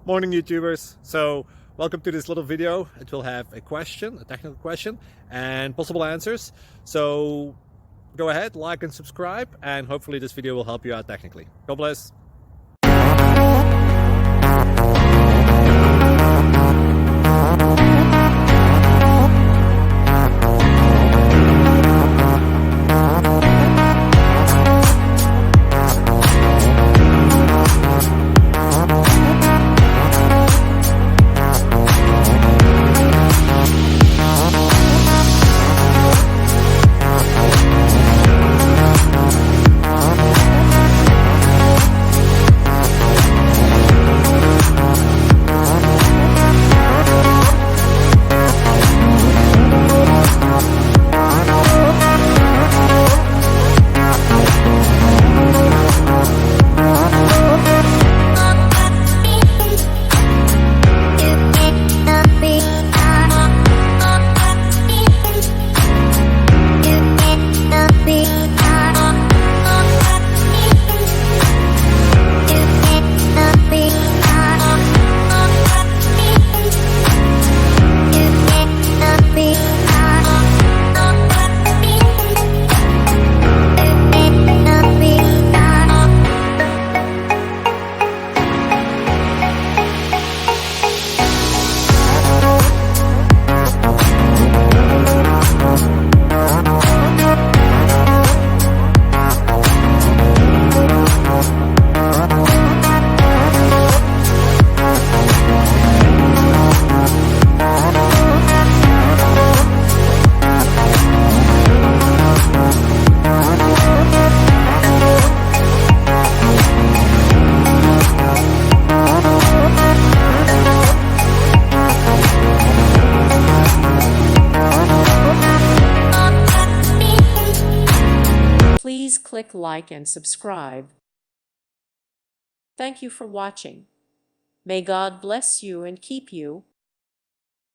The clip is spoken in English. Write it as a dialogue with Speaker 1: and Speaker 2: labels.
Speaker 1: Morning YouTubers. So welcome to this little video. It will have a question, a technical question, and possible answers. So go ahead, like and subscribe, and hopefully this video will help you out technically. God bless.
Speaker 2: Please click like and subscribe. Thank you for watching. May God bless you and keep you.